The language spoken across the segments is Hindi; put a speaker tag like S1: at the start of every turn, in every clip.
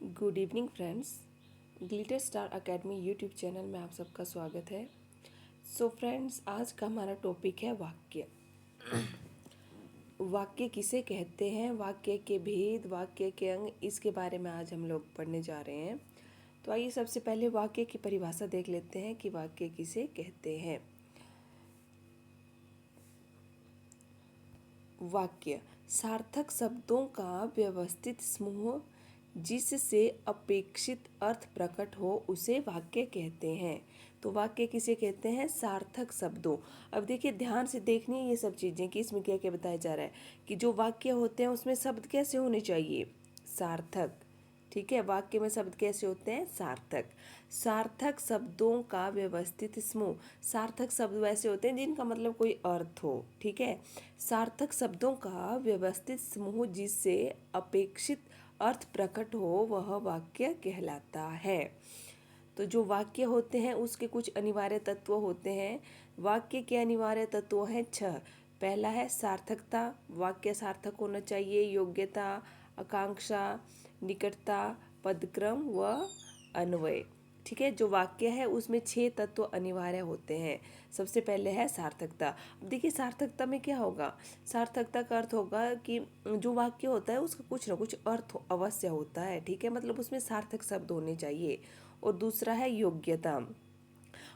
S1: Good evening friends. Glitter star academy YouTube channel में आप सबका स्वागत है। सो फ्रेंड्स, आज का हमारा टॉपिक है वाक्य। वाक्य किसे कहते हैं, वाक्य के भेद, वाक्य के अंग, इसके बारे में आज हम लोग पढ़ने जा रहे हैं। तो आइए सबसे पहले वाक्य की परिभाषा देख लेते हैं कि वाक्य किसे कहते हैं। वाक्य सार्थक शब्दों का व्यवस्थित समूह जिससे अपेक्षित अर्थ प्रकट हो उसे वाक्य कहते हैं। तो वाक्य किसे कहते हैं? सार्थक शब्दों। अब देखिए, ध्यान से देखनी है ये सब चीज़ें कि इसमें क्या क्या बताया जा रहा है कि जो वाक्य होते हैं उसमें शब्द कैसे होने चाहिए? सार्थक। ठीक है, वाक्य में शब्द कैसे होते हैं? सार्थक। सार्थक शब्दों का व्यवस्थित समूह। सार्थक शब्द वैसे होते हैं जिनका मतलब कोई अर्थ हो। ठीक है, सार्थक शब्दों का व्यवस्थित समूह जिससे अपेक्षित अर्थ प्रकट हो वह वाक्य कहलाता है। तो जो वाक्य होते हैं उसके कुछ अनिवार्य तत्व होते हैं। वाक्य के अनिवार्य तत्व हैं 6। पहला है सार्थकता। वाक्य सार्थक होना चाहिए। योग्यता, आकांक्षा, निकटता, पदक्रम व अन्वय। ठीक है, जो वाक्य है उसमें 6 तत्व अनिवार्य होते हैं। सबसे पहले है सार्थकता। अब देखिए, सार्थकता में क्या होगा? सार्थकता का अर्थ होगा कि जो वाक्य होता है उसका कुछ ना कुछ अर्थ अवश्य होता है। ठीक है, मतलब उसमें सार्थक शब्द होने चाहिए। और दूसरा है योग्यता।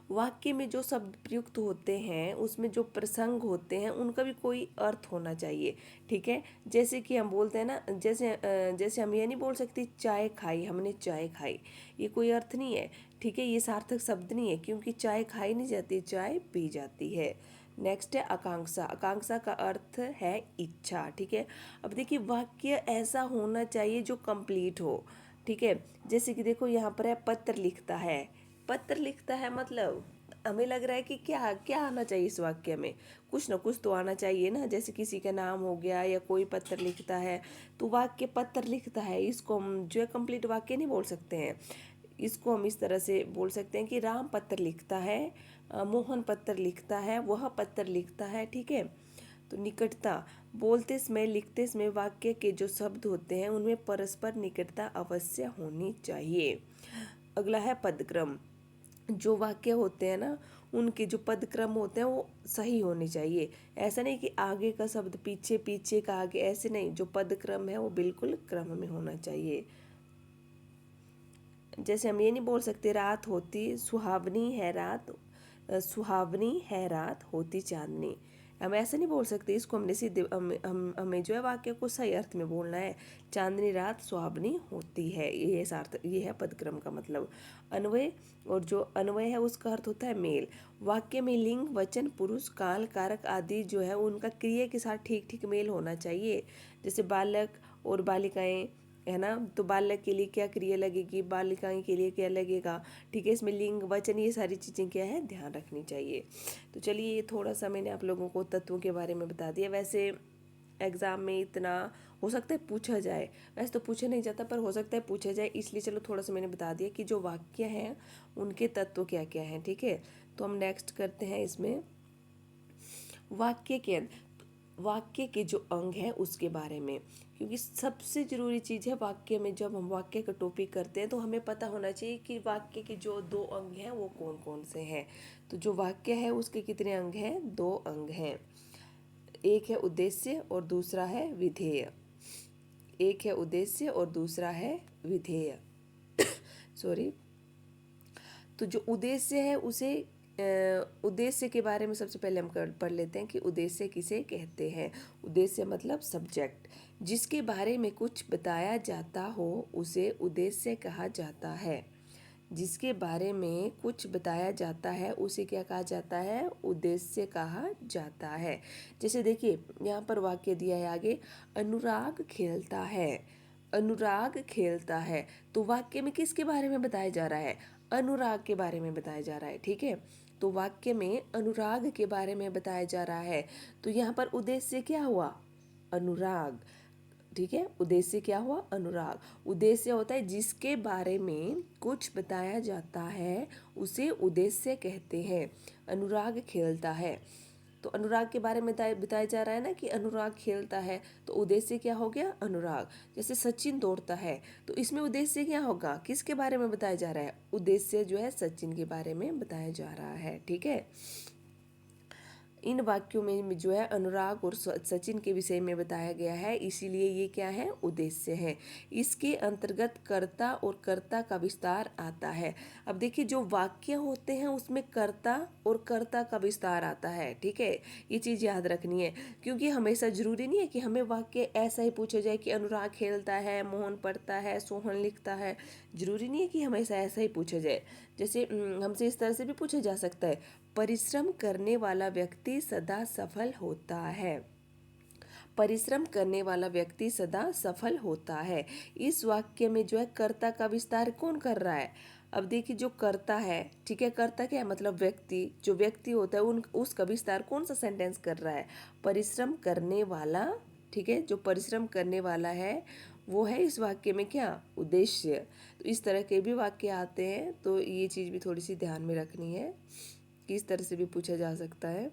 S1: वाक्य में जो शब्द प्रयुक्त होते हैं उसमें जो प्रसंग होते हैं उनका भी कोई अर्थ होना चाहिए। ठीक है, जैसे कि हम बोलते हैं ना, जैसे हम ये नहीं बोल सकते चाय खाई, हमने चाय खाई, ये कोई अर्थ नहीं है। ठीक है, ये सार्थक शब्द नहीं है क्योंकि चाय खाई नहीं जाती, चाय पी जाती है। नेक्स्ट है आकांक्षा। आकांक्षा का अर्थ है इच्छा। ठीक है, अब देखिए, वाक्य ऐसा होना चाहिए जो कंप्लीट हो। ठीक है, जैसे कि देखो यहाँ पर है पत्र लिखता है। पत्र लिखता है मतलब हमें लग रहा है कि क्या क्या आना चाहिए इस वाक्य में? कुछ ना कुछ तो आना चाहिए ना। जैसे किसी का नाम हो गया या कोई पत्र लिखता है तो वाक्य पत्र लिखता है, इसको हम जो है कंप्लीट वाक्य नहीं बोल सकते हैं। इसको हम इस तरह से बोल सकते हैं कि राम पत्र लिखता है, मोहन पत्र लिखता है, वह पत्र लिखता है। ठीक है, तो निकटता, बोलते समय लिखते समय वाक्य के जो शब्द होते हैं उनमें परस्पर निकटता अवश्य होनी चाहिए। अगला है पदक्रम। जो वाक्य होते हैं ना उनके जो पदक्रम होते हैं वो सही होने चाहिए। ऐसा नहीं कि आगे का शब्द पीछे, पीछे का आगे, ऐसे नहीं। जो पदक्रम है वो बिल्कुल क्रम में होना चाहिए। जैसे हम ये नहीं बोल सकते रात होती सुहावनी है रात, सुहावनी है रात होती चांदनी। हम ऐसे नहीं बोल सकते। इसको हमने सीधे हमें जो है वाक्य को सही अर्थ में बोलना है। चांदनी रात सुहावनी होती है, ये सार्थ ये है पदक्रम का मतलब। अन्वय, और जो अन्वय है उसका अर्थ होता है मेल। वाक्य में लिंग, वचन, पुरुष, काल, कारक आदि जो है उनका क्रिया के साथ ठीक ठीक मेल होना चाहिए। जैसे बालक और बालिकाएं है ना, तो बालक के लिए क्या क्रिया लगेगी, बालिकाएं के लिए क्या लगेगा। ठीक है, इसमें लिंग, वचन, ये सारी चीज़ें क्या है, ध्यान रखनी चाहिए। तो चलिए, ये थोड़ा सा मैंने आप लोगों को तत्वों के बारे में बता दिया। वैसे एग्ज़ाम में इतना हो सकता है पूछा जाए, वैसे तो पूछा नहीं जाता पर हो सकता है पूछा जाए, इसलिए चलो थोड़ा सा मैंने बता दिया कि जो वाक्य हैं उनके तत्व क्या क्या हैं। ठीक है, तो हम नेक्स्ट करते हैं इसमें वाक्य के जो अंग हैं उसके बारे में। क्योंकि सबसे ज़रूरी चीज़ है वाक्य में, जब हम वाक्य का टॉपिक करते हैं तो हमें पता होना चाहिए कि वाक्य के जो 2 अंग हैं वो कौन कौन से हैं। तो जो वाक्य है उसके कितने अंग हैं? 2 अंग हैं। एक है उद्देश्य और दूसरा है विधेय। एक है उद्देश्य और दूसरा है विधेय। सॉरी। तो जो उद्देश्य है उसे उद्देश्य के बारे में सबसे पहले हम पढ़ लेते हैं कि उद्देश्य किसे कहते हैं। उद्देश्य मतलब सब्जेक्ट। जिसके बारे में कुछ बताया जाता हो उसे उद्देश्य कहा जाता है। जिसके बारे में कुछ बताया जाता है उसे क्या कहा जाता है? उद्देश्य कहा जाता है। जैसे देखिए, यहाँ पर वाक्य दिया है आगे, अनुराग खेलता है। अनुराग खेलता है, तो वाक्य में किसके बारे में बताया जा रहा है? अनुराग के बारे में बताया जा रहा है। ठीक है, तो वाक्य में अनुराग के बारे में बताया जा रहा है, तो यहाँ पर उद्देश्य क्या हुआ? अनुराग। ठीक है, उद्देश्य क्या हुआ? अनुराग। उद्देश्य होता है जिसके बारे में कुछ बताया जाता है उसे उद्देश्य कहते हैं। अनुराग खेलता है, तो अनुराग के बारे में बताया जा रहा है ना कि अनुराग खेलता है, तो उद्देश्य क्या हो गया, अनुराग। जैसे सचिन दौड़ता है, तो इसमें उद्देश्य क्या होगा, किसके बारे में बताया जा रहा है, उद्देश्य जो है सचिन के बारे में बताया जा रहा है। ठीक है, इन वाक्यों में जो है अनुराग और सचिन के विषय में बताया गया है, इसीलिए ये क्या है, उद्देश्य है। इसके अंतर्गत कर्ता और कर्ता का विस्तार आता है। अब देखिए जो वाक्य होते हैं उसमें कर्ता और कर्ता का विस्तार आता है। ठीक है, ये चीज़ याद रखनी है, क्योंकि हमेशा जरूरी नहीं है कि हमें वाक्य ऐसा ही पूछा जाए कि अनुराग खेलता है, मोहन पढ़ता है, सोहन लिखता है। जरूरी नहीं है कि हमेशा ऐसा ही पूछा जाए। जैसे हमसे इस तरह से भी पूछा जा सकता है, परिश्रम करने वाला व्यक्ति सदा सफल होता है। परिश्रम करने वाला व्यक्ति सदा सफल होता है। इस वाक्य में जो है कर्ता का विस्तार कौन कर रहा है। अब देखिए जो कर्ता है, ठीक है, कर्ता क्या है, मतलब व्यक्ति, जो व्यक्ति होता है उन उसका विस्तार कौन सा सेंटेंस कर रहा है, परिश्रम करने वाला। ठीक है, जो परिश्रम करने वाला है वो है इस वाक्य में क्या, उद्देश्य। तो इस तरह के भी वाक्य आते हैं, तो ये चीज़ भी थोड़ी सी ध्यान में रखनी है कि इस तरह से भी पूछा जा सकता है।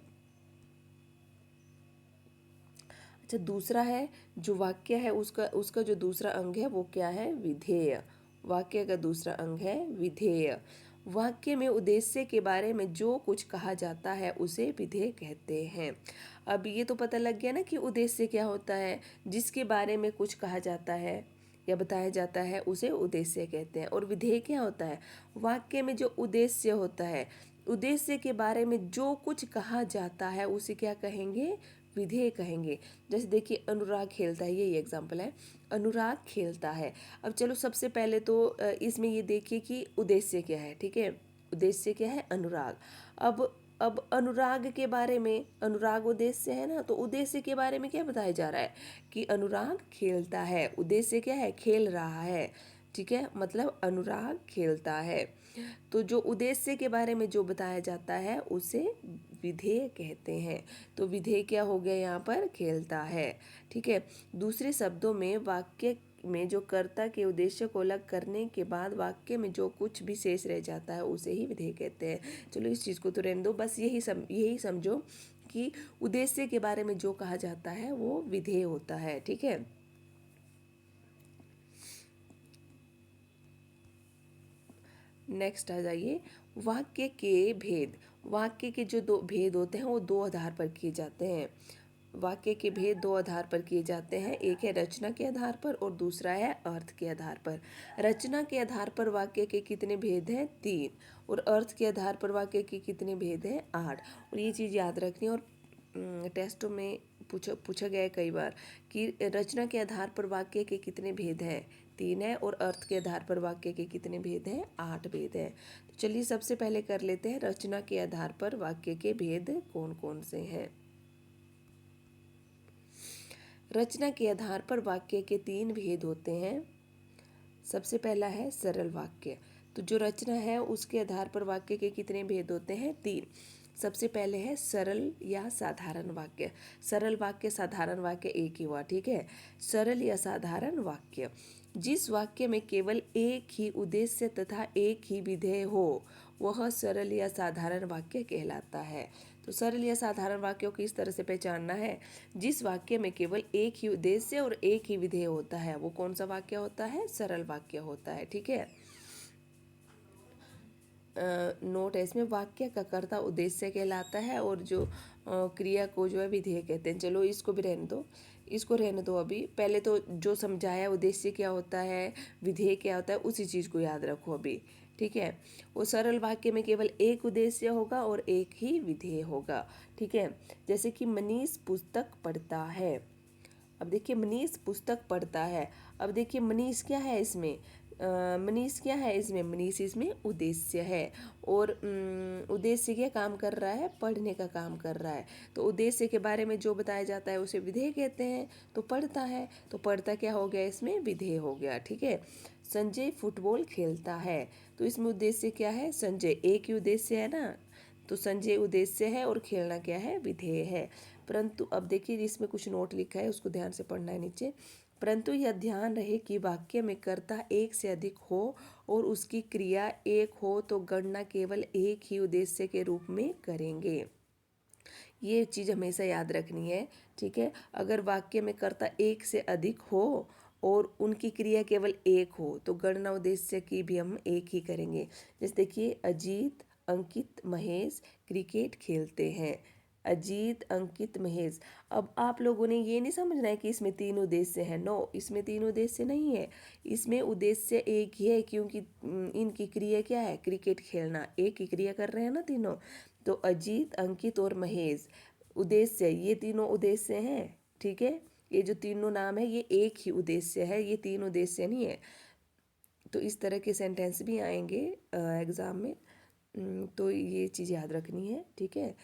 S1: अच्छा, दूसरा है जो वाक्य है उसका उसका जो दूसरा अंग है वो क्या है, विधेय। वाक्य का दूसरा अंग है विधेय। वाक्य में उद्देश्य के बारे में जो कुछ कहा जाता है उसे विधेय कहते हैं। अब ये तो पता लग गया ना कि उद्देश्य क्या होता है, जिसके बारे में कुछ कहा जाता है या बताया जाता है उसे उद्देश्य कहते हैं। और विधेय क्या होता है, वाक्य में जो उद्देश्य होता है, उद्देश्य के बारे में जो कुछ कहा जाता है उसे क्या कहेंगे, विधेय कहेंगे। जैसे देखिए अनुराग खेलता है, यही एग्जाम्पल है, अनुराग खेलता है। अब चलो सबसे पहले तो इसमें ये देखिए कि उद्देश्य क्या है। ठीक है, उद्देश्य क्या है, अनुराग। अब अनुराग के बारे में, अनुराग उद्देश्य है ना, तो उद्देश्य के बारे में क्या बताया जा रहा है कि अनुराग खेलता है। उद्देश्य क्या है, खेल रहा है। ठीक है, मतलब अनुराग खेलता है। तो जो उद्देश्य के बारे में जो बताया जाता है उसे विधेय कहते हैं। तो विधेय क्या हो गया यहाँ पर, खेलता है। ठीक है, दूसरे शब्दों में वाक्य में जो कर्ता के उद्देश्य को अलग करने के बाद वाक्य में जो कुछ भी शेष रह जाता है उसे ही विधेय कहते हैं। चलो इस चीज़ को तो रहने दो, बस यही समझो कि उद्देश्य के बारे में जो कहा जाता है वो विधेय होता है। ठीक है, नेक्स्ट आ जाइए, वाक्य के भेद। वाक्य के जो दो भेद होते हैं वो दो आधार पर किए जाते हैं। वाक्य के भेद दो आधार पर किए जाते हैं, एक है रचना के आधार पर और दूसरा है अर्थ के आधार पर। रचना के आधार पर वाक्य के कितने भेद हैं, 3, और अर्थ के आधार पर वाक्य के कितने भेद हैं, 8। और ये चीज़ याद रखनी है, और टेस्टों में पूछा गया है कई बार कि रचना के आधार पर वाक्य के कितने भेद हैं, 3 है, और अर्थ के आधार पर वाक्य के कितने भेद हैं, 8 भेद हैं। तो चलिए सबसे पहले कर लेते हैं रचना के आधार पर वाक्य के भेद कौन कौन से हैं। रचना के आधार पर वाक्य के 3 भेद होते हैं। सबसे पहला है सरल वाक्य। तो जो रचना है उसके आधार पर वाक्य के कितने भेद होते हैं, 3। सबसे पहले है सरल या साधारण वाक्य। सरल वाक्य, साधारण वाक्य एक ही हुआ। ठीक है, सरल या साधारण वाक्य, जिस वाक्य में केवल एक ही उद्देश्य तथा एक ही विधेय हो वह सरल या साधारण वाक्य कहलाता है। तो सरल या साधारण वाक्यों को इस तरह से पहचानना है, जिस वाक्य में केवल एक ही उद्देश्य और एक ही विधेय होता है वो कौन सा वाक्य होता है, सरल वाक्य होता है। ठीक है, नोट है इसमें, वाक्य का कर्ता उद्देश्य कहलाता है और जो क्रिया को जो है विधेय कहते हैं। चलो इसको भी रहने दो, इसको रहने दो। अभी पहले तो जो समझाया उद्देश्य क्या होता है, विधेय क्या होता है, उसी चीज़ को याद रखो अभी। ठीक है, वो सरल वाक्य में केवल एक उद्देश्य होगा और एक ही विधेय होगा। ठीक है, जैसे कि मनीष पुस्तक पढ़ता है। अब देखिए मनीष पुस्तक पढ़ता है। अब देखिए मनीष क्या है इसमें, मनीष क्या है इसमें, मनीष इसमें उद्देश्य है। और उद्देश्य क्या काम कर रहा है, पढ़ने का काम कर रहा है। तो उद्देश्य के बारे में जो बताया जाता है उसे विधेय कहते हैं। तो पढ़ता है, तो पढ़ता क्या हो गया, इसमें विधेय हो गया। ठीक है, संजय फुटबॉल खेलता है। तो इसमें उद्देश्य क्या है, संजय, एक ही उद्देश्य है ना, तो संजय उद्देश्य है और खेलना क्या है, विधेय है। परंतु अब देखिए इसमें कुछ नोट लिखा है, उसको ध्यान से पढ़ना है नीचे। परंतु यह ध्यान रहे कि वाक्य में कर्ता एक से अधिक हो और उसकी क्रिया एक हो तो गणना केवल एक ही उद्देश्य के रूप में करेंगे। ये चीज़ हमेशा याद रखनी है, ठीक है। अगर वाक्य में कर्ता एक से अधिक हो और उनकी क्रिया केवल एक हो तो गणना उद्देश्य की भी हम एक ही करेंगे। जैसे देखिए, अजीत, अंकित, महेश क्रिकेट खेलते हैं। अजीत, अंकित, महेश। अब आप लोगों ने ये नहीं समझना है कि इसमें तीन उद्देश्य हैं। नो, इसमें तीन उद्देश्य नहीं है। इसमें उद्देश्य एक ही है, क्योंकि इनकी क्रिया क्या है, क्रिकेट खेलना। एक ही क्रिया कर रहे हैं ना तीनों। तो अजीत, अंकित और महेश उद्देश्य, ये तीनों उद्देश्य हैं, ठीक है। ये जो तीनों नाम है ये एक ही उद्देश्य है, ये तीन उद्देश्य नहीं है। तो इस तरह के सेंटेंस भी आएंगे एग्ज़ाम में। तो ये चीज़ याद रखनी है, ठीक है।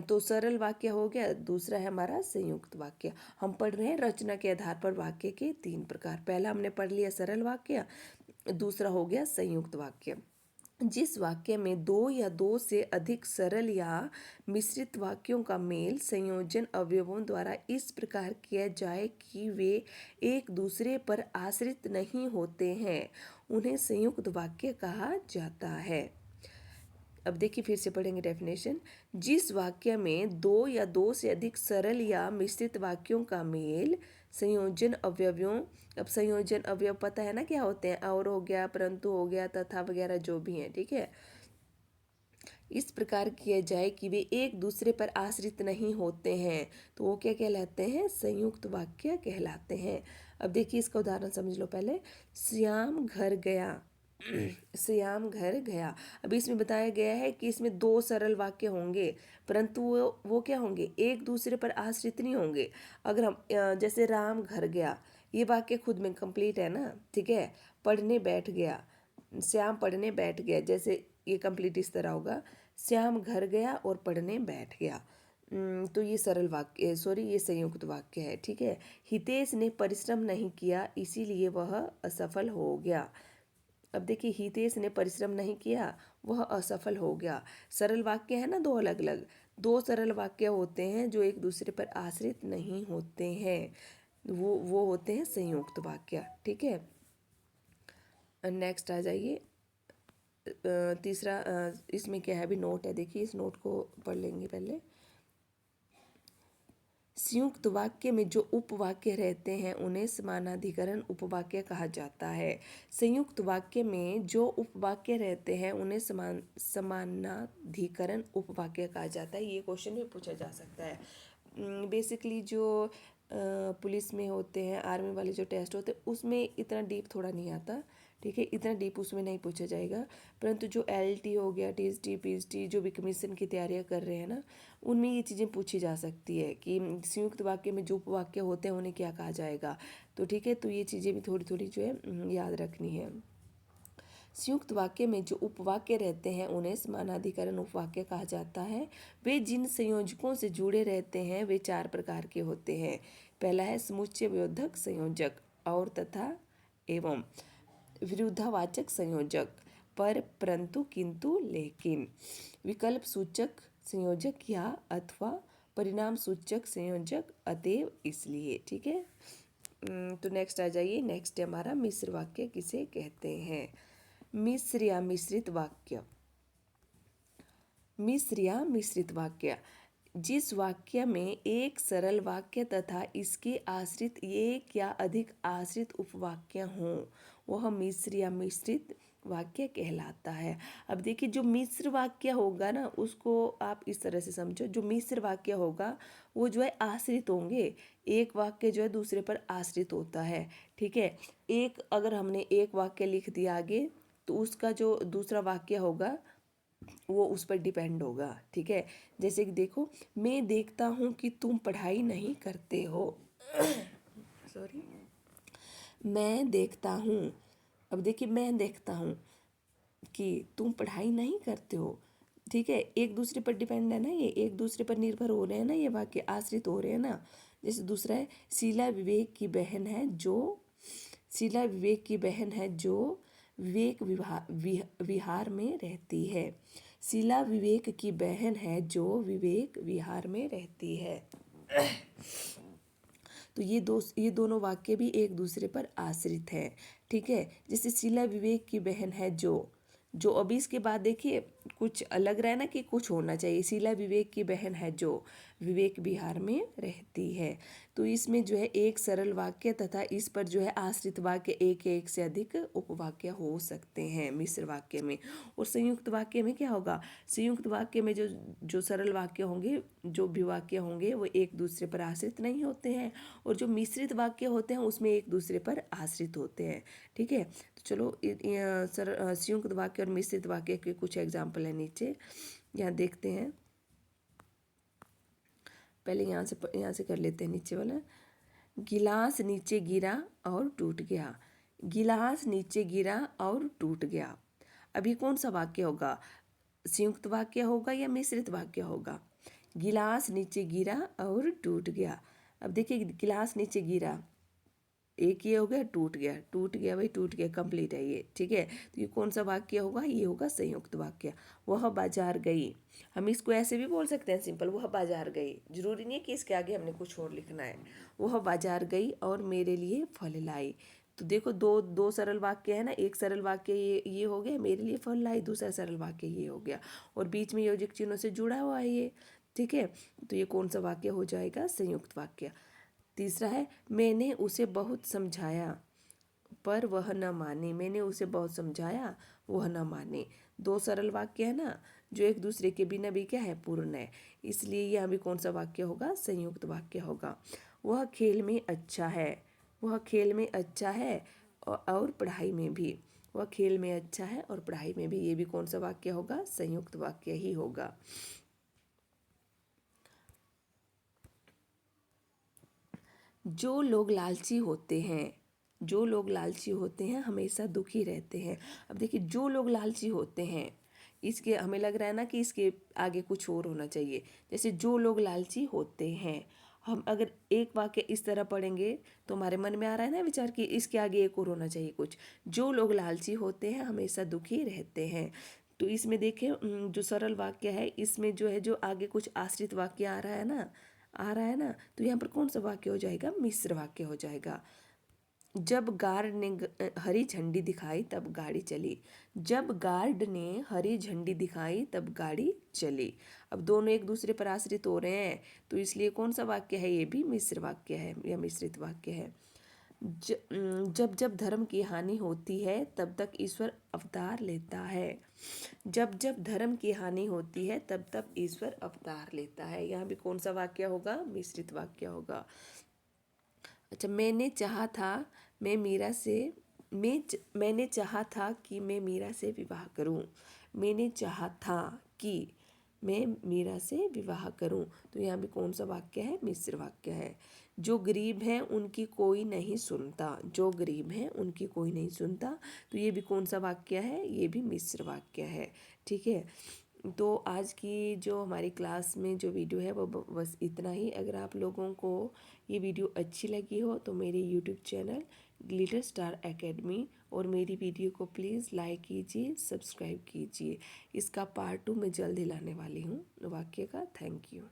S1: तो सरल वाक्य हो गया। दूसरा है हमारा संयुक्त वाक्य। हम पढ़ रहे हैं रचना के आधार पर वाक्य के तीन प्रकार। पहला हमने पढ़ लिया सरल वाक्य, दूसरा हो गया संयुक्त वाक्य। जिस वाक्य में दो या दो से अधिक सरल या मिश्रित वाक्यों का मेल संयोजन अवयवों द्वारा इस प्रकार किया जाए कि वे एक दूसरे पर आश्रित नहीं होते हैं, उन्हें संयुक्त वाक्य कहा जाता है। अब देखिए, फिर से पढ़ेंगे डेफिनेशन। जिस वाक्य में दो या दो से अधिक सरल या मिश्रित वाक्यों का मेल संयोजन अवयवों, अब संयोजन अवयव पता है ना क्या होते हैं, और हो गया, परंतु हो गया, तथा वगैरह जो भी हैं, ठीक है। इस प्रकार किया जाए कि वे एक दूसरे पर आश्रित नहीं होते हैं तो वो क्या कहलाते हैं, संयुक्त वाक्य कहलाते हैं। अब देखिए, इसका उदाहरण समझ लो पहले। श्याम घर गया। श्याम घर गया। अभी इसमें बताया गया है कि इसमें दो सरल वाक्य होंगे, परंतु वो क्या होंगे, एक दूसरे पर आश्रित नहीं होंगे। अगर हम जैसे राम घर गया, ये वाक्य खुद में कंप्लीट है ना, ठीक है। पढ़ने बैठ गया, श्याम पढ़ने बैठ गया, जैसे ये कंप्लीट इस तरह होगा, श्याम घर गया और पढ़ने बैठ गया। तो ये सरल वाक्य, सॉरी, ये संयुक्त वाक्य है, ठीक है। हितेश ने परिश्रम नहीं किया इसीलिए वह असफल हो गया। अब देखिए, हितेश ने परिश्रम नहीं किया, वह असफल हो गया। सरल वाक्य है ना, दो अलग अलग, दो सरल वाक्य होते हैं जो एक दूसरे पर आश्रित नहीं होते हैं, वो होते हैं संयुक्त वाक्य, ठीक है। नेक्स्ट आ जाइए। तीसरा, इसमें क्या है, अभी नोट है, देखिए इस नोट को पढ़ लेंगे पहले। संयुक्त वाक्य में जो उपवाक्य रहते हैं उन्हें समानाधिकरण उपवाक्य कहा जाता है। संयुक्त वाक्य में जो उपवाक्य रहते हैं उन्हें समानाधिकरण उपवाक्य कहा जाता है। ये क्वेश्चन में पूछा जा सकता है। बेसिकली जो पुलिस में होते हैं, आर्मी वाले जो टेस्ट होते हैं, उसमें इतना डीप थोड़ा नहीं आता, ठीक है। इतना डीप उसमें नहीं पूछा जाएगा। परंतु जो LT हो गया, TST, PST, जो भी कमीशन की तैयारियां कर रहे हैं ना, उनमें ये चीज़ें पूछी जा सकती है कि संयुक्त वाक्य में जो उपवाक्य होते हैं उन्हें क्या कहा जाएगा। तो ठीक है, तो ये चीज़ें भी थोड़ी थोड़ी जो है याद रखनी है। संयुक्त वाक्य में जो उपवाक्य रहते हैं उन्हें समानाधिकरण उपवाक्य कहा जाता है। वे जिन संयोजकों से जुड़े रहते हैं वे चार प्रकार के होते हैं। पहला है समुच्चय विरोधक संयोजक, और, तथा, एवं। विरुद्धवाचक संयोजक, पर, परंतु, किंतु, लेकिन। विकल्प सूचक संयोजक या अथवा, परिणाम सूचक संयोजक, अतएव, इसलिए, ठीक है। तो नेक्स्ट आ जाइए। नेक्स्ट है हमारा मिश्र वाक्य किसे कहते हैं। मिश्र या मिश्रित वाक्य। मिश्र या मिश्रित वाक्य, जिस वाक्य में एक सरल वाक्य तथा इसके आश्रित एक या अधिक आश्रित उपवाक्य हों वह मिश्र या मिश्रित वाक्य कहलाता है। अब देखिए, जो मिश्र वाक्य होगा ना उसको आप इस तरह से समझो। जो मिश्र वाक्य होगा वो जो है आश्रित होंगे, एक वाक्य जो है दूसरे पर आश्रित होता है, ठीक है। एक, अगर हमने एक वाक्य लिख दिया आगे तो उसका जो दूसरा वाक्य होगा वो उस पर डिपेंड होगा, ठीक है। जैसे कि देखो, मैं देखता हूँ कि तुम पढ़ाई नहीं करते हो। सॉरी, मैं देखता हूँ। अब देखिए, मैं देखता हूँ कि तुम पढ़ाई नहीं करते हो, ठीक है। एक दूसरे पर डिपेंड है ना, ये एक दूसरे पर निर्भर हो रहे हैं ना, ये वाक्य आश्रित हो रहे हैं ना। जैसे दूसरा है, शीला विवेक की बहन है जो, शीला विवेक की बहन है जो विवेक विहार में रहती है। शीला विवेक की बहन है जो विवेक विहार में रहती है। तो ये दोनों वाक्य भी एक दूसरे पर आश्रित हैं, ठीक है। जैसे शीला विवेक की बहन है जो जो अभी इसके बाद देखिए कुछ अलग रहा ना कि कुछ होना चाहिए। शीला विवेक की बहन है जो विवेक विहार में रहती है। तो इसमें जो है एक सरल वाक्य तथा इस पर जो है आश्रित वाक्य एक से अधिक उपवाक्य हो सकते हैं मिश्र वाक्य में। और संयुक्त वाक्य में क्या होगा, संयुक्त वाक्य में जो जो सरल वाक्य होंगे, जो भी वाक्य होंगे वो एक दूसरे पर आश्रित नहीं होते हैं, और जो मिश्रित वाक्य होते हैं उसमें एक दूसरे पर आश्रित होते हैं। ठीक है, तो चलो संयुक्त वाक्य और मिश्रित वाक्य के कुछ एग्जाम्पल है नीचे, यहाँ देखते हैं। पहले यहाँ से कर लेते हैं नीचे वाला। गिलास नीचे गिरा और टूट गया। गिलास नीचे गिरा और टूट गया। अभी कौन सा वाक्य होगा, संयुक्त वाक्य होगा या मिश्रित वाक्य होगा। गिलास नीचे गिरा और टूट गया। अब देखिए गिलास नीचे गिरा, एक ये हो गया, टूट गया, टूट गया भाई, टूट गया, कंप्लीट है ये। ठीक है, तो ये कौन सा वाक्य होगा, ये होगा संयुक्त वाक्य। वह बाजार गई, हम इसको ऐसे भी बोल सकते हैं सिंपल, वह बाजार गई, जरूरी नहीं है कि इसके आगे हमने कुछ और लिखना है। वह बाजार गई और मेरे लिए फल लाई। तो देखो दो सरल वाक्य है ना, एक सरल वाक्य ये हो गया, मेरे लिए फल लाई, दूसरा सरल वाक्य ये हो गया, और बीच में योजक चिन्हों से जुड़ा हुआ है ये। ठीक है, तो ये कौन सा वाक्य हो जाएगा, संयुक्त वाक्य। तीसरा है, मैंने उसे बहुत समझाया पर वह न माने। मैंने उसे बहुत समझाया, वह न माने। दो सरल वाक्य है ना, जो एक दूसरे के बिना भी क्या है, पूर्ण है, इसलिए यह भी कौन सा वाक्य होगा, संयुक्त वाक्य होगा। वह खेल में अच्छा है, वह खेल में अच्छा है और पढ़ाई में भी। वह खेल में अच्छा है और पढ़ाई में भी, ये भी कौन सा वाक्य होगा, संयुक्त वाक्य ही होगा। जो लोग लालची होते हैं, जो लोग लालची होते हैं हमेशा दुखी रहते हैं। अब देखिए जो लोग लालची होते हैं, इसके हमें लग रहा है ना कि इसके आगे कुछ और होना चाहिए। जैसे जो लोग लालची होते हैं, हम अगर एक वाक्य इस तरह पढ़ेंगे तो हमारे मन में आ रहा है ना विचार कि इसके आगे एक और होना चाहिए कुछ। जो लोग लालची होते हैं हमेशा दुखी रहते हैं। तो इसमें देखें जो सरल वाक्य है इसमें जो है, जो आगे कुछ आश्रित वाक्य आ रहा है ना, तो यहाँ पर कौन सा वाक्य हो जाएगा, मिश्र वाक्य हो जाएगा। जब गार्ड ने हरी झंडी दिखाई तब गाड़ी चली। जब गार्ड ने हरी झंडी दिखाई तब गाड़ी चली। अब दोनों एक दूसरे पर आश्रित हो रहे हैं, तो इसलिए कौन सा वाक्य है, ये भी मिश्र वाक्य है या मिश्रित वाक्य है। जब जब धर्म की हानि होती है तब तक ईश्वर अवतार लेता है। जब जब धर्म की हानि होती है तब तब ईश्वर अवतार लेता है। यहाँ भी कौन सा वाक्य होगा, मिश्रित वाक्य होगा। अच्छा, मैंने चाहा था मैं मीरा से मैंने चाहा था कि मैं मीरा से विवाह करूं। मैंने चाहा था कि मैं मीरा से विवाह करूं, तो यहाँ भी कौन सा वाक्य है, मिश्र वाक्य है। जो गरीब हैं उनकी कोई नहीं सुनता। जो गरीब हैं उनकी कोई नहीं सुनता, तो ये भी कौन सा वाक्य है, ये भी मिश्र वाक्य है। ठीक है, तो आज की जो हमारी क्लास में जो वीडियो है वो बस इतना ही। अगर आप लोगों को ये वीडियो अच्छी लगी हो तो मेरे YouTube channel glitter star academy और मेरी वीडियो को प्लीज़ लाइक कीजिए, सब्सक्राइब कीजिए। इसका पार्ट 2 मैं जल्द ही लाने वाली हूँ वाक्य का। Thank you.